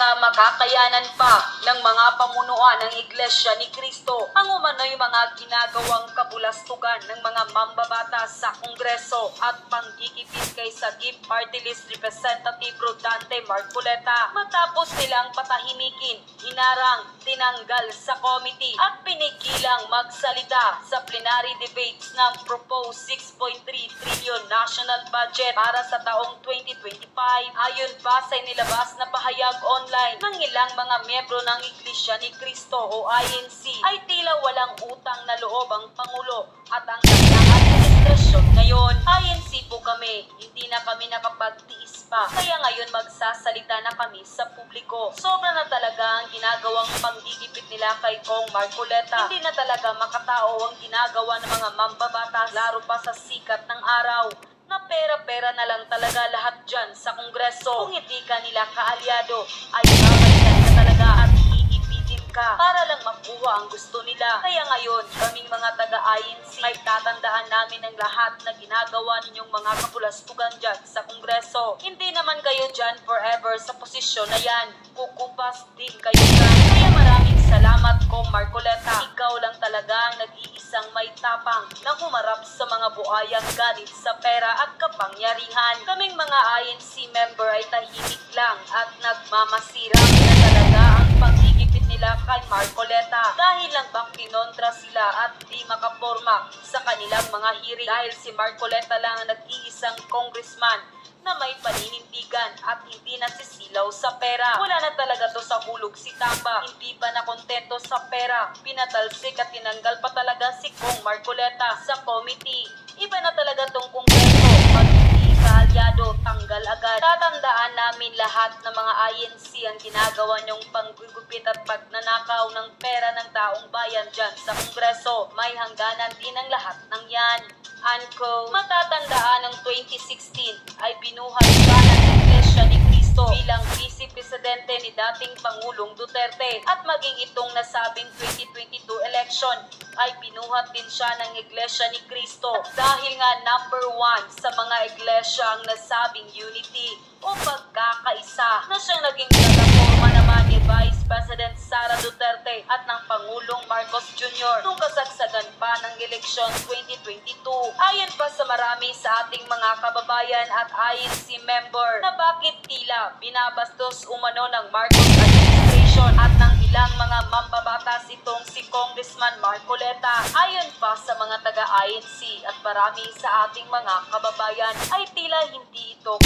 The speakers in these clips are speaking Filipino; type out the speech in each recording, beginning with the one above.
mga makakayanan pa ng mga pamunuan ng Iglesia ni Cristo ang umano'y mga ginagawang kabulastugan ng mga mambabatas sa Kongreso at panggigipit kay Sagip Party List Representative Rodante Marcoleta. Matapos nilang patahimikin, hinarang, tinanggal sa committee at pinigilang magsalita sa plenary debates ng proposed 6.3 trillion national budget para sa taong 2025. Ayon pa sa inilabas na pahayag online ng ilang mga miyembro ng Iglesia ni Cristo o INC, ay tila walang utang na loob ang Pangulo at ang kanyang administrasyon ngayon. INC po kami, hindi na kami nakapagtiis pa, kaya ngayon magsasalita na kami sa publiko. Sobra na talaga ang ginagawang panggigipit nila kay Kong Marcoleta. Hindi na talaga makatao ang ginagawa ng mga mambabatas, laro pa sa sikat ng araw na pera-pera na lang talaga lahat dyan sa Kongreso. Kung hindi ka nila kaalyado, ay babalikan ka talaga at iipitin ka para lang makuha ang gusto nila. Kaya ngayon, kaming mga taga-INC ay tatandaan namin ang lahat na ginagawa ninyong mga kapulastugan dyan sa Kongreso. Hindi naman kayo dyan forever sa posisyon na yan. Kukupas din kayo dyan. Kaya maraming salamat, Kong Marcoleta. Ikaw lang talaga ang nag-iisang may tapang na humarap sa mga buhayang galit sa pera at kapangyarihan. Kaming mga INC member ay tahimik lang at nagmamasira na talaga ang pagigipit nila kay Marcoleta. Dahil lang bang kinontra sila at di makaporma sa kanilang mga hearing dahil si Marcoleta lang ang nag-iisang congressman na may paninindigan at hindi nasisilaw sa pera. Wala na talaga to sa hulog si Tamba. Hindi pa nakontento sa pera. Pinatalsik at tinanggal pa talaga si Kong Marcoleta sa committee. Iba na talaga tong Kongreso. Pag hindi kaalyado, tanggal agad. Tatandaan namin lahat ng mga INC ang ginagawa niyong panggugupit at pagnanakaw ng pera ng taong bayan dyan sa Kongreso. May hangganan din ang lahat ng yan. Anko, matatandaan ng 2016 ay binuhat siya ng Iglesia ni Cristo bilang Vice Presidente ni dating Pangulong Duterte at maging itong nasabing 2022 election ay binuhat din siya ng Iglesia ni Cristo dahil nga number 1 sa mga iglesia ang nasabing unity o pagkakaisa na siyang naging plataforma naman ni Vice President Sara Duterte at ng Pangulong Marcos Jr. nung kasagsagan pa ng eleksyon 2022. Ayon pa sa marami sa ating mga kababayan at INC member na bakit tila binabastos umano ng Marcos administration at ng ilang mga mambabatas itong si Congressman Marcoleta. Ayon pa sa mga taga-INC at marami sa ating mga kababayan ay tila hindi ito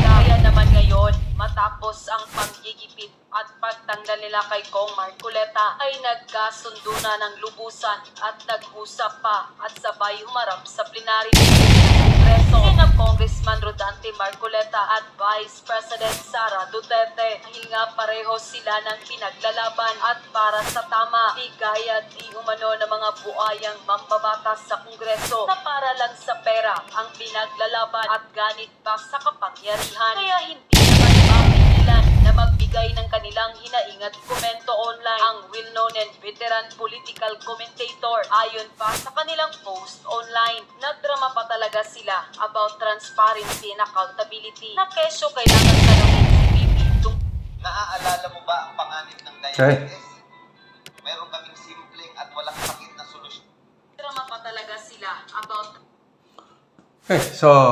kaya naman ngayon, matapos ang panggigipit at pagtanggal nila kay Kong Marcoleta ay nagkasundo na ng lubusan at nag-usap pa at sabay humarap sa plenary ng Kongreso ng Congressman Rodante Marcoleta at Vice President Sara Duterte. Dahil nga pareho sila ng pinaglalaban at para sa tama, di gaya di umano ng mga buayang mambabatas sa Kongreso na para lang sa pera ang pinaglalaban at ganit pa sa kapangyarihan. Kaya hindi naman mapigilan na magbigay ng kanilang hinaing at komento online ang well-known and veteran political commentator. Ayon pa sa kanilang post online, nagdrama pa talaga sila about transparency and accountability na kesyo kailangan tanongin si Bibi. Naaalala mo ba ang panganib ng diabetes? Meron kaming simpleng at walang sakit na solusyon. Drama pa talaga sila about... So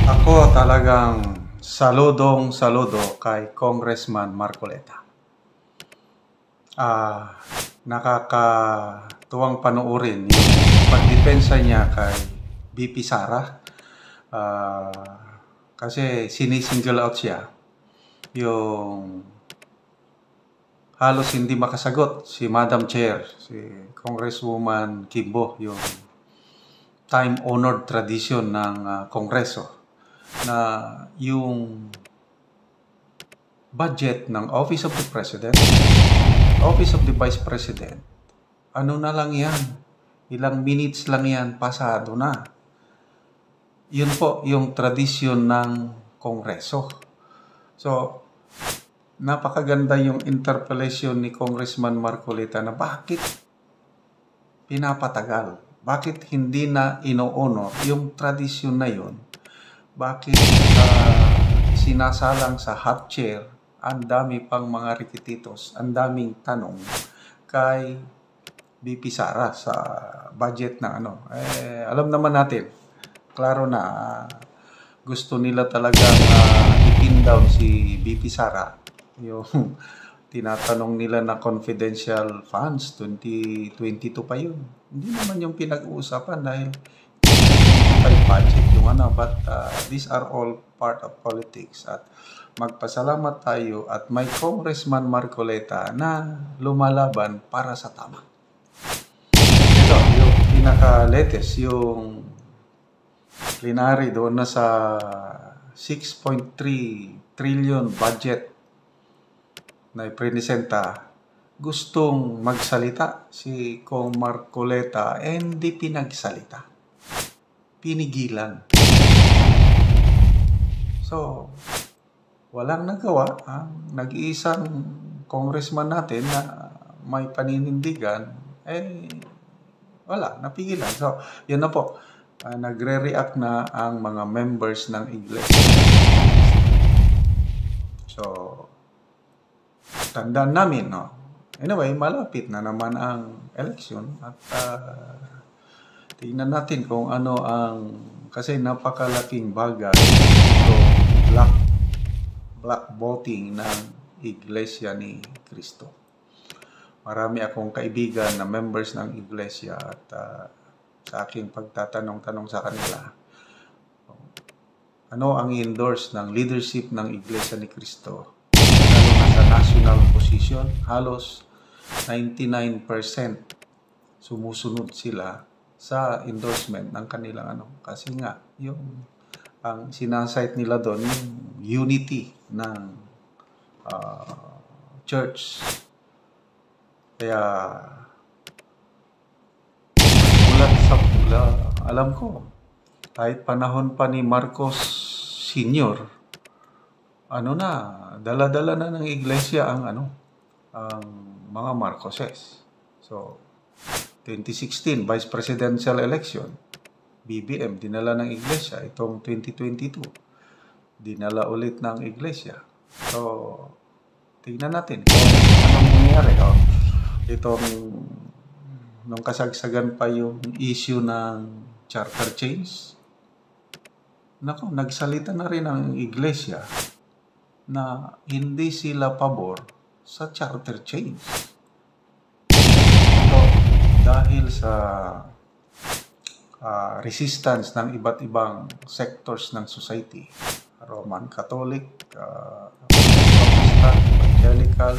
ako talagang saludo kay Congressman Marcoleta. Nakakatuwang panoorin yung pagdepensa niya kay VP Sara. Kasi sinisingle out siya. Yung halos hindi makasagot si Madam Chair, si Congresswoman Kimbo, yung time-honored tradition ng Kongreso na yung budget ng Office of the President, Office of the Vice President, ano na lang yan, ilang minutes lang yan, pasado na. Yun po yung tradisyon ng Kongreso. So, napakaganda yung interpellation ni Congressman Marcoleta na bakit pinapatagal, bakit hindi na ino-honor yung tradisyon na yun. Bakit sinasalang sa hot chair ang dami pang mga rikititos, ang daming tanong kay BP Sara sa budget na ano. Alam naman natin, klaro na gusto nila talagang i-pin down si BP Sara. Yung tinatanong nila na confidential funds, 2022 pa yun. Hindi naman yung pinag-uusapan dahil budget yung ano, but these are all part of politics. At magpasalamat tayo at may Congressman Marcoleta na lumalaban para sa tama. Ito, yung pinaka-latest, yung plenary doon na sa 6.3 trillion budget na ipresenta, gustong magsalita si Kong Marcoleta, hindi pinagsalita. Pinigilan. So, walang nagawa ang nag-iisang congressman natin na may paninindigan, wala, napigilan. So, yun na po. Nagre-react na ang mga members ng Iglesia. So, tandaan namin, no? Anyway, malapit na naman ang election at tingnan natin kung ano ang, kasi napakalaking bagay ito, black voting ng Iglesia ni Cristo. Marami akong kaibigan na members ng Iglesia at sa aking pagtatanong-tanong sa kanila, ano ang i-endorse ng leadership ng Iglesia ni Cristo, lalo na sa national position, halos 99% sumusunod sila sa endorsement ng kanilang ano. Kasi nga, yung ang sinasite nila doon, yung unity ng church. Kaya mulat sa pula, alam ko, kahit panahon pa ni Marcos Sr., ano na, dala-dala na ng iglesia ang ano, ang mga Marcoses. So, 2016, Vice Presidential Election, BBM, dinala ng iglesia. Itong 2022, dinala ulit ng iglesia. So, tingnan natin kung anong mangyari. Itong, nung kasagsagan pa yung issue ng charter change, naku, nagsalita na rin ang iglesia na hindi sila pabor sa charter change. So, dahil sa resistance ng iba't ibang sectors ng society, Roman Catholic, Protestant, Evangelical,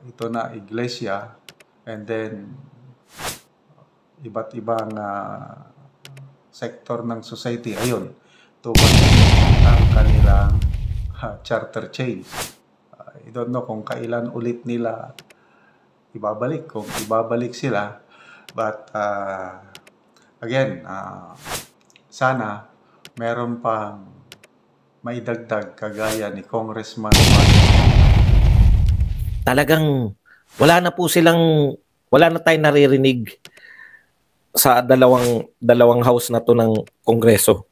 ito na iglesia, and then iba't ibang sektor ng society, ayun, tumating ang kanilang charter change. I don't know kung kailan ulit nila ibabalik, kung ibabalik sila, but again, sana meron pang may dagdag kagaya ni Congressman Talagang wala na tayong naririnig sa dalawang house na to ng Kongreso,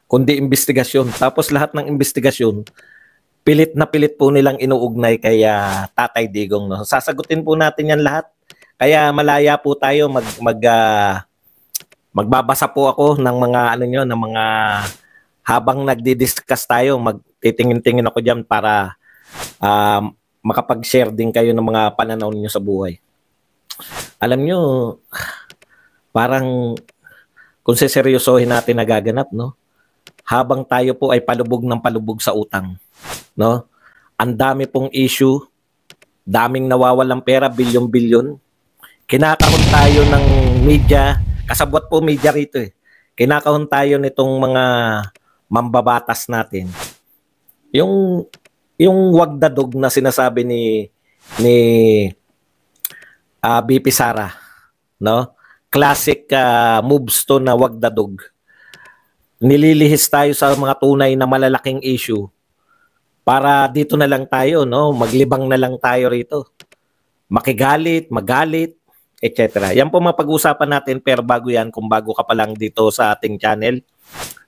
kundi investigasyon. Tapos lahat ng investigasyon, pilit na pilit po nilang inuugnay kay Tatay Digong. No? Sasagutin po natin yan lahat. Kaya malaya po tayo magbabasa po ako ng mga ng mga habang nagdi-discuss tayo, magtitingin-tingin ako diyan para makapag-share din kayo ng mga pananaw niyo sa buhay. Alam niyo, parang kung seseryosohin natin nagaganap, no? Habang tayo po ay palubog ng palubog sa utang, no? Ang dami pong issue, daming nawawalang pera, bilyon-bilyon. Kinakahon tayo ng media, kasabwat po media rito eh. Kinakahon tayo nitong mga mambabatas natin. Yung wagdadog na sinasabi ni BP Sara, no? Classic moves to na wagdadog. Nililihis tayo sa mga tunay na malalaking issue para dito na lang tayo, no? Maglibang na lang tayo rito. Makigalit, magalit, etc. Yan po mapag-usapan natin, pero bago yan, kung bago ka pa lang dito sa ating channel,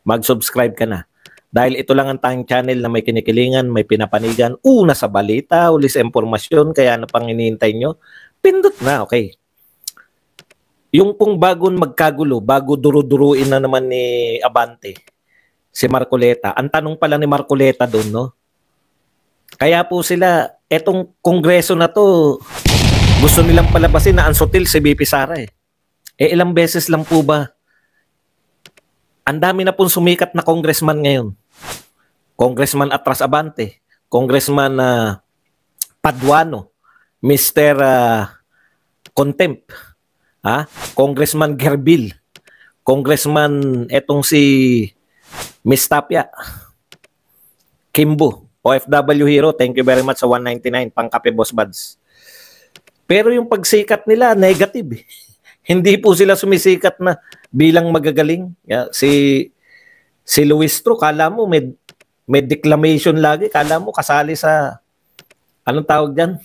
mag-subscribe ka na. Dahil ito lang ang tanging channel na may kinikilingan, may pinapanigan, una sa balita, uli sa impormasyon, kaya ano pang hinihintay nyo? Pindot na, okay. Yung pong bagong magkagulo, bago duru-duruin na naman ni Abante, si Marcoleta, ang tanong pala ni Marcoleta doon, no? Kaya po sila, etong kongreso na to, gusto nilang palabasin na unsutil si BP Sara eh. Ilang beses lang po ba? Ang dami na pong sumikat na congressman ngayon. Congressman Atras Abante, Congressman Paduano, Mr. Contempt, Congressman Gerbil, Congressman etong si Miss Tapia, Kimbo, OFW Hero, thank you very much sa 199, pangkape Boss Buds. Pero yung pagsikat nila, negative eh. Hindi po sila sumisikat na bilang magagaling. Yeah, si Luis Tro, kala mo may declamation lagi, kala mo kasali sa anong tawag diyan?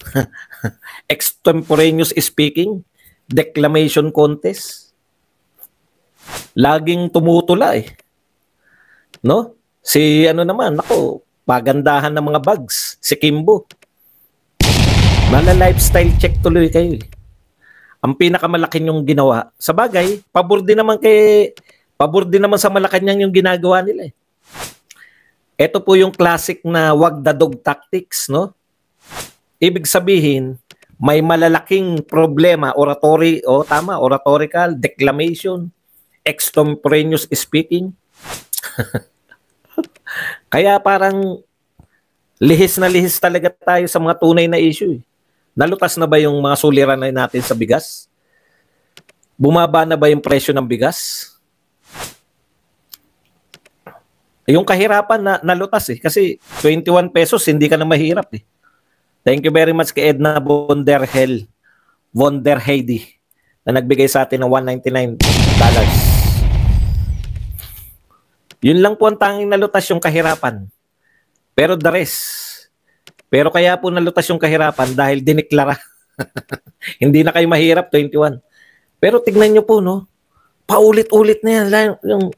Extemporaneous speaking, declamation contest. Laging tumutula eh. No? Si ano naman, ako, pagandahan ng mga bags, si Kimbo. Lifestyle check tuloy kayo eh. Ang pinakamalaki yung ginawa. Sa bagay, pabor din naman sa Malacanang yung ginagawa nila eh. Ito po yung classic na wag the dog tactics, no? Ibig sabihin, may malalaking problema, oratorical, declamation, extemporaneous speaking. Kaya parang lihis na lihis talaga tayo sa mga tunay na issue eh. Nalutas na ba yung mga suliranin natin sa bigas? Bumaba na ba yung presyo ng bigas? Yung kahirapan na nalutas eh. Kasi 21 pesos, hindi ka na mahirap eh. Thank you very much kay Edna Von der Heidi na nagbigay sa atin ng $199. Yun lang po ang tanging nalutas yung kahirapan. Pero the rest, pero kaya po nalutas yung kahirapan dahil diniklara. Hindi na kayo mahirap, 21. Pero tignan nyo po, no? Paulit-ulit na yan. Yung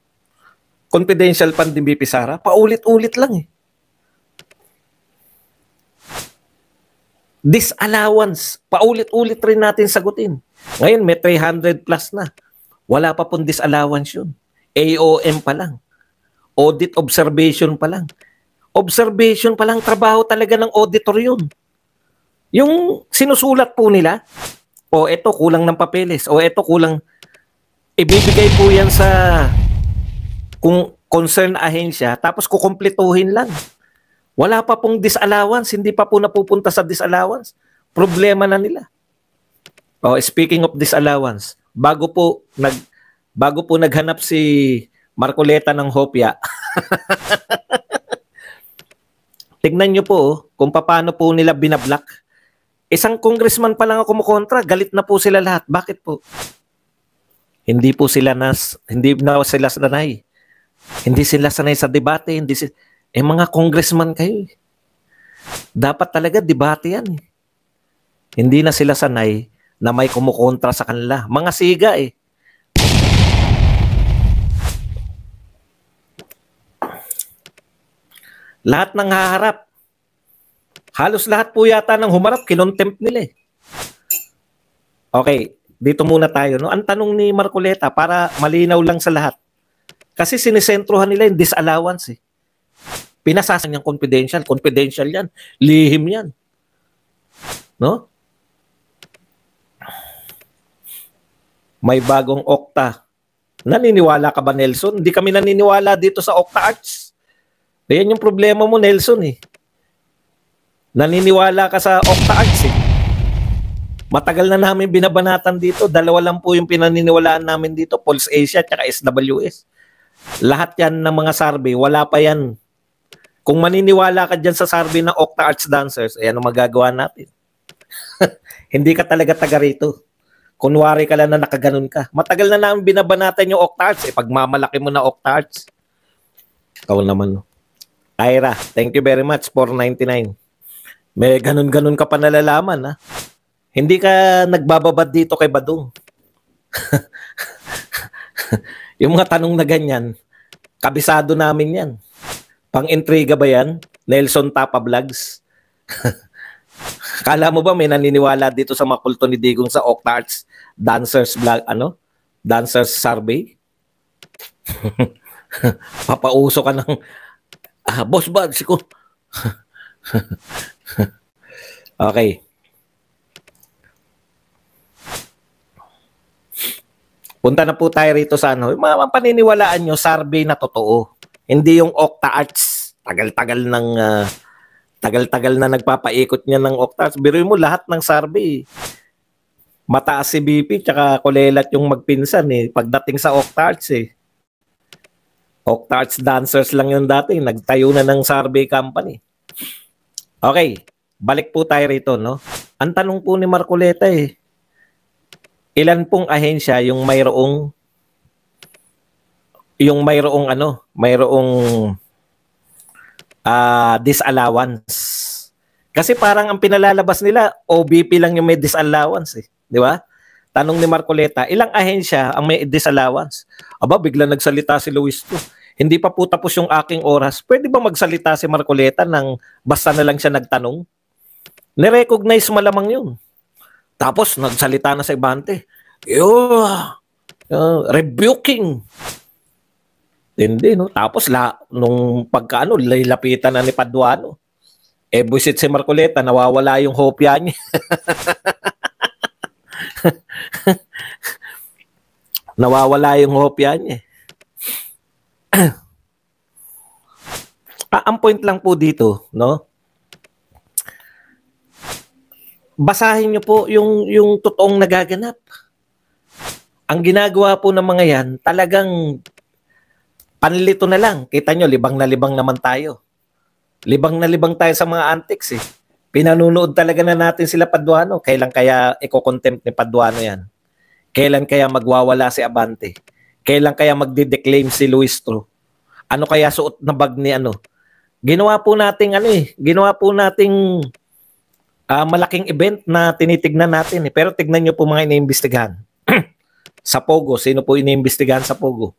confidential fund ni BP Sara, paulit-ulit lang eh. Disallowance, paulit-ulit rin natin sagutin. Ngayon, may 300 plus na. Wala pa pong disallowance yun. AOM pa lang. Audit observation pa lang. Observation pa lang, trabaho talaga ng auditor yun. Yung sinusulat po nila, o eto kulang ng papeles, o eto kulang, ibibigay po yan sa kung concerned ahensya, tapos kukumpletuhin lang. Wala pa pong disallowance, hindi pa po napupunta sa disallowance. Problema na nila. Oh, speaking of disallowance, bago po naghanap si Marcoleta ng hopya. Tignan nyo po kung paano po nila binablock. Isang congressman pa lang ang kumukontra, galit na po sila lahat. Bakit po? Hindi na sila sanay. Hindi sila sanay sa debate, mga congressman kayo. Dapat talaga debate yan. Hindi na sila sanay na may kumukontra sa kanila. Mga siga eh. Lahat ng haharap. Halos lahat po yata ng humarap, kinontempt nila eh. Okay, dito muna tayo. No? Ang tanong ni Marcoleta, para malinaw lang sa lahat. Kasi sinisentruhan nila yung disallowance eh. Pinasasan niyang confidential. Confidential yan. Lihim yan. No? May bagong Okta. Naniniwala ka ba, Nelson? Hindi kami naniniwala dito sa Okta Arts. Yan yung problema mo, Nelson eh. Naniniwala ka sa Okta Arts eh. Matagal na namin binabanatan dito. 2 lang po yung pinaniniwalaan namin dito. Pulse Asia at SWS. Lahat yan ng mga survey. Wala pa yan. Kung maniniwala ka dyan sa survey ng Okta Arts Dancers, ayan ang magagawa natin. Hindi ka talaga taga rito. Kunwari ka lang na nakaganon ka. Matagal na namin binabanatan yung Okta Arts eh. Pagmamalaki mo na Okta Arts. Ikaw naman. Ira, thank you very much, 499. May ganun-ganun ka pa nalalaman, ha? Hindi ka nagbababad dito kay Badong. Yung mga tanong na ganyan, kabisado namin yan. Pang-intriga ba yan? Nelson Tapa Vlogs? Kala mo ba may naniniwala dito sa mga kulto ni Digong sa Octarts Dancers Vlog, Dancers Survey? Papauso ka ng Boss Buds ko. Okay. Punta na po tayo rito sa yung mga paniniwalaan nyo, survey na totoo. Hindi yung Octarts. Tagal-tagal na nagpapaikot niya ng Octarts. Biruin mo lahat ng survey. Mataas si BP tsaka kulelat yung magpinsan pagdating sa Octarts Octarts Dancers lang yun dati. Nagtayo na ng survey company. Okay. Balik po tayo rito, no? Ang tanong po ni Marcoleta ilan pong ahensya yung mayroong disallowance. Kasi parang ang pinalalabas nila, OBP lang yung may disallowance Di ba? Tanong ni Marcoleta, ilang ahensya ang may disallowance? Aba, bigla nagsalita si Luis to. Hindi pa po tapos yung aking oras. Pwede ba magsalita si Marcoleta nang basta na lang siya nagtanong? Nirecognize malamang yun. Tapos nagsalita na sa Ibante. Rebuking. Hindi, no? Tapos nung pagkaano, lapitan na ni Paduano. Buisit si Marcoleta, nawawala yung hopya niya. Nawawala yung hopya niya. Ang point lang po dito, no? Basahin niyo po yung totoong nagaganap. Ang ginagawa po ng mga yan, talagang panlito na lang. Kita nyo, libang na libang naman tayo. Libang na libang tayo sa mga antics Pinanunood talaga na natin sila Paduano. Kailan kaya iko-contempt ni Paduano yan? Kailan kaya magwawala si Abante? Kailan kaya magde-declaim si Luis Tro? Ano kaya suot na bag ni Ginawa po nating ginawa po nating malaking event na tinitignan natin Pero tignan nyo po mga iniimbestigahan. Sa Pogo, sino po iniimbestigahan sa Pogo?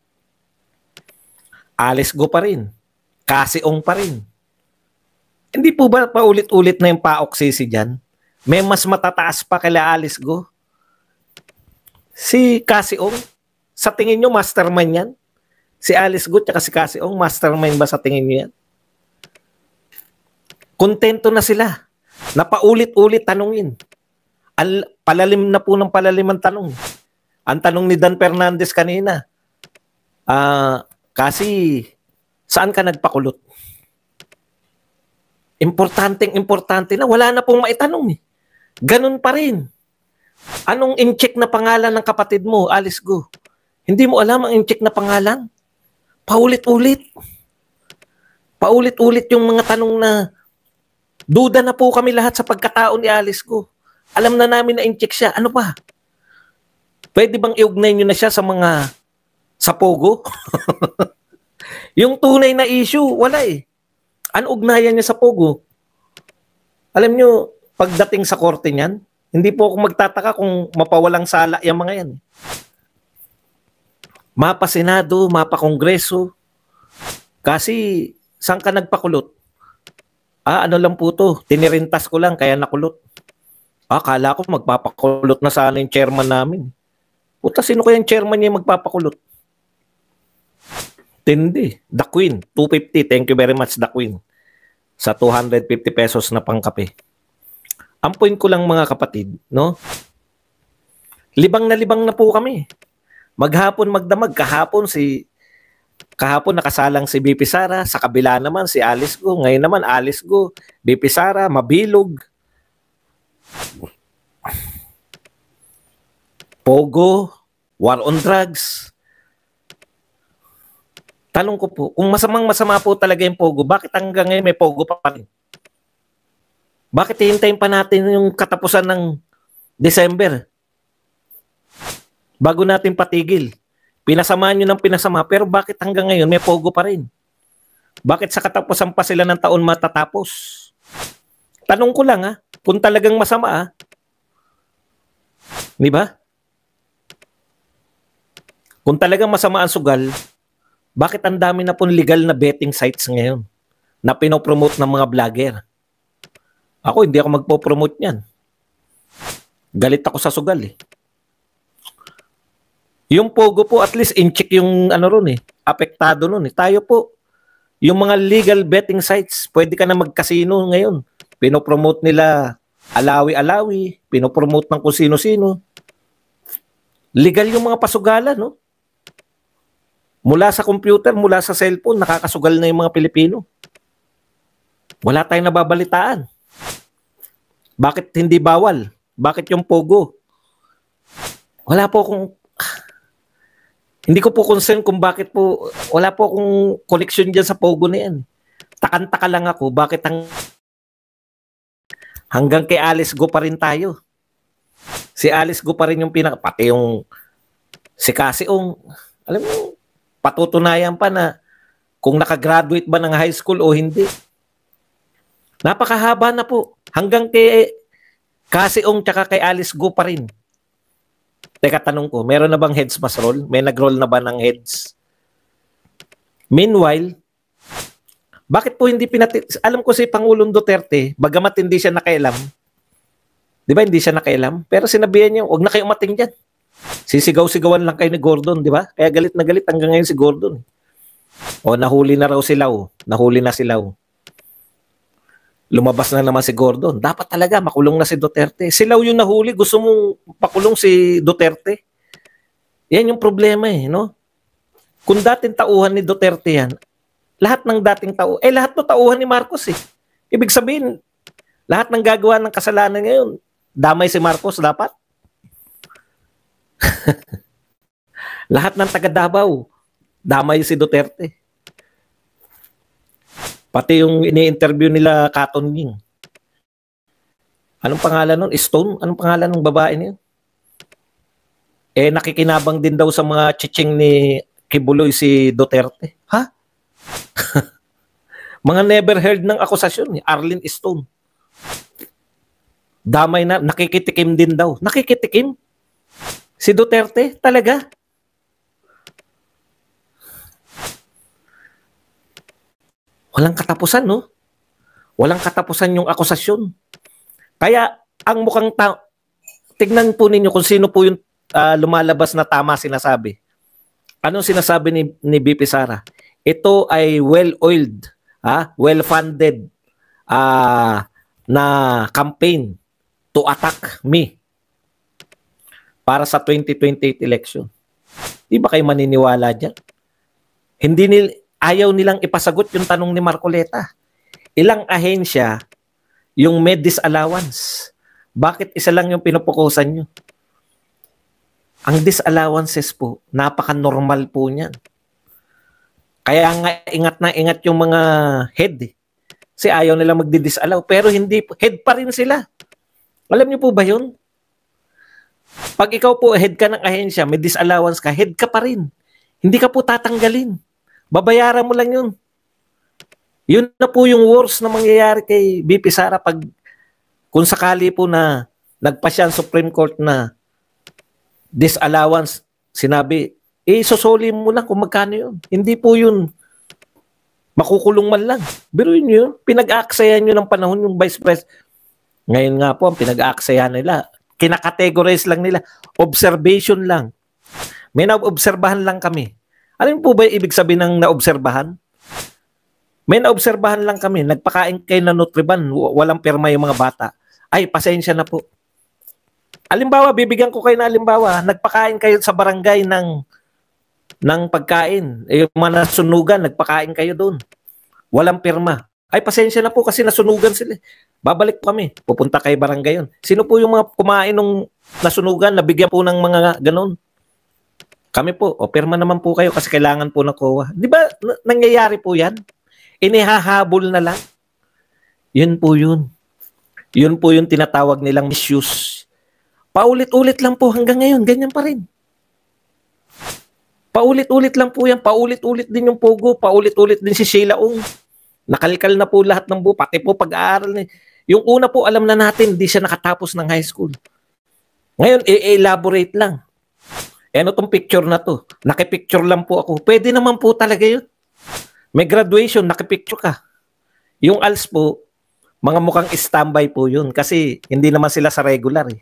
Alice Go pa rin. Kasiong pa rin. Hindi po ba paulit-ulit na yung paoksisi dyan? May mas matataas pa kay Alice Go? Si Kasiong? Sa tingin nyo, mastermind yan? Si Alice Go at si Kasiong, mastermind ba sa tingin nyo yan? Kontento na sila. Napaulit-ulit tanungin. Palalim na po ng palalim ang tanong. Ang tanong ni Dan Fernandez kanina, kasi saan ka nagpakulot? Importante na. Wala na pong maitanong Ganun pa rin. Anong in-check na pangalan ng kapatid mo, Alice Go? Hindi mo alam ang in-check na pangalan? Paulit-ulit. Paulit-ulit yung mga tanong na duda na po kami lahat sa pagkatao ni Alice Go. Alam na namin na in-check siya. Ano pa? Pwede bang iugnay nyo na siya sa Pogo? Yung tunay na issue, wala Ano ugnayan niya sa Pogo? Alam nyo, pagdating sa korte niyan, hindi po ako magtataka kung mapawalang sala yung mga yan. Mapa Senado, mapa Kongreso. Kasi, saan ka nagpakulot? Ano lang po to, tinirintas ko lang, kaya nakulot. Kala ko magpapakulot na sana yung chairman namin. Puta, sino kaya yung chairman niya magpapakulot? Tindi. The Queen, 250. Thank you very much, The Queen. Sa 250 pesos na pangkape. Ang point ko lang mga kapatid, no? Libang na po kami. Maghapon magdamag. Kahapon nakasalang si BP Sara. Sa kabila naman si Alice Go. Ngayon naman Alice Go. BP Sara, mabilog. Pogo, war on drugs. Tanong ko po, kung masama po talaga yung Pogo, bakit hanggang ngayon may Pogo pa rin? Bakit hihintayin pa natin yung katapusan ng December? Bago natin patigil. Pinasama nyo ng pinasama, pero bakit hanggang ngayon may Pogo pa rin? Bakit sa katapusan pa sila ng taon matatapos? Tanong ko lang kung talagang masama Di ba? Kung talagang masama ang sugal, bakit ang dami na pong legal na betting sites ngayon? na pinopromote ng mga vlogger. Ako, hindi ako magpo-promote niyan. Galit ako sa sugal eh. Yung Pogo po, at least in-check yung ano ron eh, apektado nun eh. Tayo po, yung mga legal betting sites, pwede ka na mag-casino ngayon. Pinopromote nila alawi-alawi, pinopromote ng kung sino-sino. Legal yung mga pasugalan, no? Mula sa computer, mula sa cellphone, nakakasugal na yung mga Pilipino. Wala tayong nababalitaan. Bakit hindi bawal? Bakit yung Pogo? Wala po akong... Hindi ko po concern kung bakit po... Wala po akong connection dyan sa Pogo na yan. Takan-taka lang ako. Bakit hanggang kay Alice Go pa rin tayo? Si Alice Go pa rin yung pati yung... Si Casiong... Alam mo, patutunayan pa na kung nakagraduate ba ng high school o hindi. Napakahaba na po. Hanggang kay Casiong tsaka kay Alice Go pa rin. Teka, tanong ko, meron na bang heads mas roll? May nag-roll na ba ng heads? Meanwhile, bakit po hindi alam ko si Pangulong Duterte, bagamat hindi siya nakailam, di ba hindi siya nakailam? Pero sinabihan niya, huwag na kayo umating dyan. Sisigaw-sigawan lang kayo ni Gordon, di ba? Kaya galit na galit hanggang ngayon si Gordon. O, nahuli na raw sila. Nahuli na sila. Lumabas na naman si Gordon. Dapat talaga makulong na si Duterte. Sila yung nahuli. Gusto mong pakulong si Duterte. Yan yung problema eh, no? Kung dating tauhan ni Duterte yan, lahat ng dating lahat ng tauhan ni Marcos eh. Ibig sabihin, lahat ng gagawa ng kasalanan ngayon, damay si Marcos dapat. Lahat ng taga Davao, damay si Duterte. Pati yung ini-interview nila Katon Ying. Anong pangalan nun? Stone? Anong pangalan ng babae niyo? Nakikinabang din daw sa mga chiching ni Kibuloy si Duterte. Ha? Mga never heard ng akusasyon ni Arlene Stone. Damay na, nakikitikim din daw. Nakikitikim? Si Duterte? Talaga? Walang katapusan, no? Walang katapusan yung akusasyon. Kaya, ang mukhang tignan po ninyo kung sino po yung lumalabas na tama sinasabi. Anong sinasabi ni BP Sara? Ito ay well-oiled, well-funded na campaign to attack me para sa 2028 election. Di ba kayo maniniwala dyan? Ayaw nilang ipasagot yung tanong ni Marcoleta. Ilang ahensya yung may disallowance? Bakit isa lang yung pinupukusan nyo? Ang disallowances po, napaka-normal po niyan. Kaya nga ingat na ingat yung mga head. Kasi ayaw nila magdi-disallow. Pero hindi, head pa rin sila. Alam niyo po ba yun? Pag ikaw po head ka ng ahensya, may disallowance ka, head ka pa rin. Hindi ka po tatanggalin. Babayaran mo lang yun. Yun na po yung worst na mangyayari kay BP Sara pag kung sakali po na nagpasya ang Supreme Court na disallowance, sinabi, susoli mo lang kung magkano yun. Hindi po yun makukulong man lang. Pero yun, pinag-aaksayan nyo ng panahon yung Vice President. Ngayon nga po, ang pinag-aaksayan nila, kinakategorize lang nila, observation lang. May naobserbahan lang kami. Alam po ba yung ibig sabihin ng naobserbahan? May naobserbahan lang kami, nagpakain kayo ng Nutriban, walang perma yung mga bata. Ay, pasensya na po. Alimbawa, bibigyan ko kayo na alimbawa, nagpakain kayo sa barangay ng pagkain. Yung mga nasunugan, nagpakain kayo doon. Walang perma. Ay, pasensya na po kasi nasunugan sila. Babalik po kami. Pupunta kay barangay yun. Sino po yung mga kumain ng nasunugan, nabigyan po ng mga ganon? Kami po, perma naman po kayo kasi kailangan po ng COA. Di ba nangyayari po yan? Inihahabol na lang. Yun po yun. Yun po yung tinatawag nilang misuse. Paulit-ulit lang po hanggang ngayon. Ganyan pa rin. Paulit-ulit lang po yan. Paulit-ulit din yung Pogo. Paulit-ulit din si Sheila Ong. Nakalkal na po lahat ng buo. Pati po pag-aaral niya. Yung una po, alam na natin, hindi siya nakatapos ng high school. Ngayon, i-elaborate lang. Ano tong picture na to? Nakipicture lang po ako. Pwede naman po talaga yun. May graduation, nakipicture ka. Yung ALS po, mga mukhang standby po yun kasi hindi naman sila sa regular eh.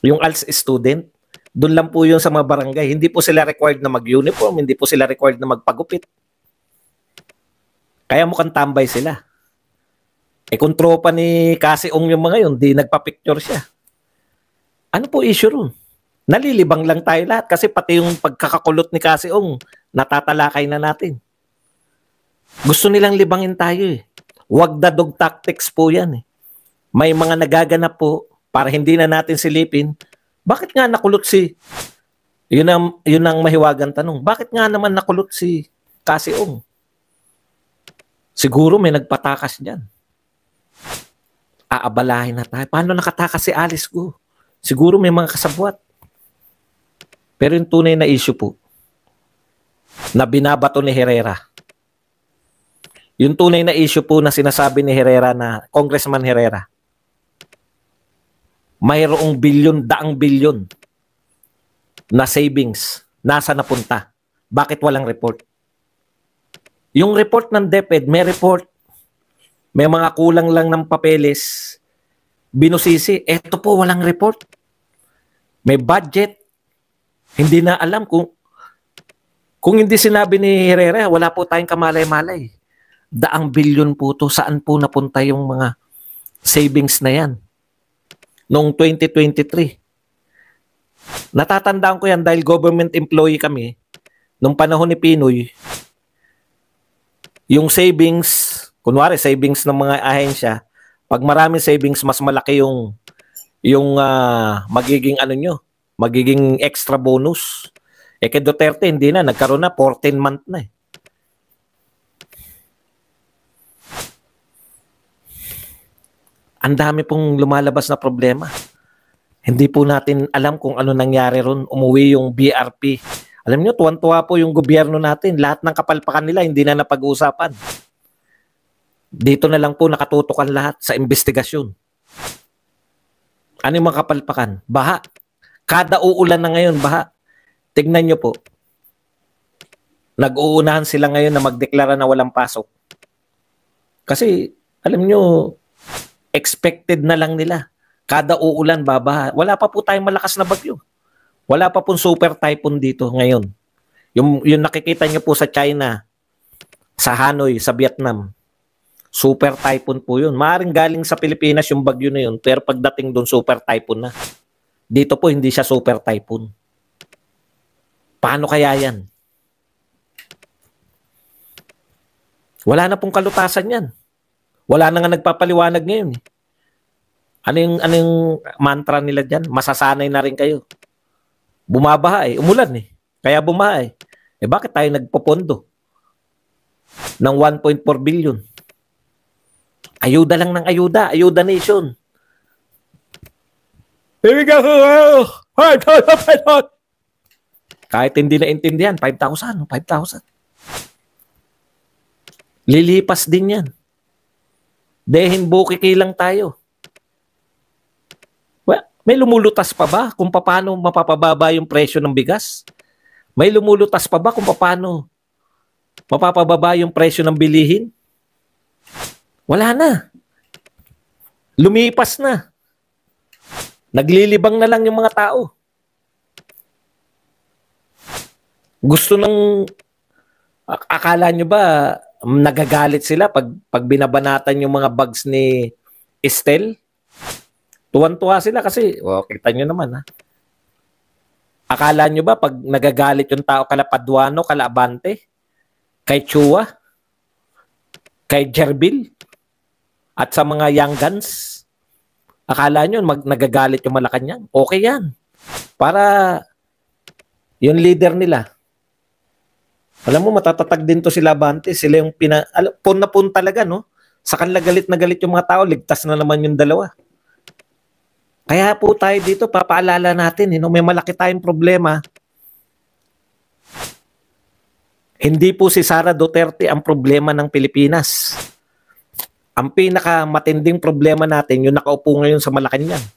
Yung ALS student, doon lang po yun sa mga barangay. Hindi po sila required na mag-uniform, hindi po sila required na magpagupit. Kaya mukhang tambay sila. Eh kung tropa ni Kasiong yung mga yun, di nagpa-picture siya. Ano po issue ron? Nalilibang lang tayo lahat kasi pati yung pagkakakulot ni Kasiong, natatalakay na natin. Gusto nilang libangin tayo eh. Wag the dog tactics po yan eh. May mga nagaganap po para hindi na natin silipin. Bakit nga nakulot si... Yun ang mahiwagang tanong. Bakit nga naman nakulot si Kasiong? Siguro may nagpatakas dyan. Aabalahin na tayo. Paano nakatakas si Alice Go? Siguro may mga kasabwat. Pero yung tunay na issue po, na binabato ni Herrera, yung tunay na issue po na sinasabi ni Herrera na, Congressman Herrera, mayroong bilyon, daang bilyon na savings, nasa napunta. Bakit walang report? Yung report ng DepEd, may report. May mga kulang lang ng papeles. Binusisi. Eto po, walang report. May budget. Hindi na alam kung hindi sinabi ni Herrera, wala po tayong kamalay-malay. Daang bilyon po to. Saan po napunta yung mga savings na yan? Noong 2023. Natatandaan ko yan dahil government employee kami. Nung panahon ni Pinoy, yung savings, kunwari savings ng mga ahensya, pag maraming savings, mas malaki yung magiging magiging extra bonus. Eh kay Duterte, hindi na. Nagkaroon na, 14-month na eh. Ang dami pong lumalabas na problema. Hindi po natin alam kung ano nangyari ron. Umuwi yung BRP. Alam nyo, tuwan-tuwa po yung gobyerno natin. Lahat ng kapalpakan nila, hindi na napag-uusapan. Dito na lang po nakatutukan lahat sa investigasyon. Ano yung mga kapalpakan? Baha. Kada uulan na ngayon, baha. Tignan nyo po. Nag-uunahan sila ngayon na magdeklara na walang pasok. Kasi, alam nyo, expected na lang nila. Kada uulan, babaha. Wala pa po tayong malakas na bagyo. Wala pa pong super typhoon dito ngayon. Yung nakikita nyo po sa China, sa Hanoi, sa Vietnam, super typhoon po yun. Maaaring galing sa Pilipinas yung bagyo na yun, pero pagdating doon, super typhoon na. Dito po, hindi siya super typhoon. Paano kaya yan? Wala na pong kalutasan yan. Wala na nga nagpapaliwanag ngayon. Ano yung mantra nila dyan? Masasanay na rin kayo. Bumabaha eh. Umulan eh. Kaya bumaha eh. Eh bakit tayo nagpopondo ng 1.4 billion? Ayuda lang ng ayuda. Ayuda nation. Here we go. Kahit hindi na intindihan, 5,000. 5,000. Lilipas din yan. Dehin bukiki lang tayo. Well, may lumulutas pa ba kung paano mapapababa yung presyo ng bigas? May lumulutas pa ba kung paano mapapababa yung presyo ng bilihin? Wala na. Lumipas na. Naglilibang na lang yung mga tao. Gusto ng... Akala nyo ba nagagalit sila pag binabanatan yung mga bags ni Estel? Tuwan-tuwa sila kasi, kita nyo naman ha. Akala nyo ba pag nagagalit yung tao kala Paduano, kala Abante, kay Chua, kay Jerbil, at sa mga young guns, akala nyo nagagalit yung Malacanang? Okay yan. Para yung leader nila. Alam mo, matatatag din to sila Abante. Sila yung pun na pun talaga, no? Sa kanila galit na galit yung mga tao, ligtas na naman yung dalawa. Kaya po tayo dito, papaalala natin, may malaki tayong problema. Hindi po si Sara Duterte ang problema ng Pilipinas. Ang pinakamatinding problema natin, yung nakaupo ngayon sa Malacanang.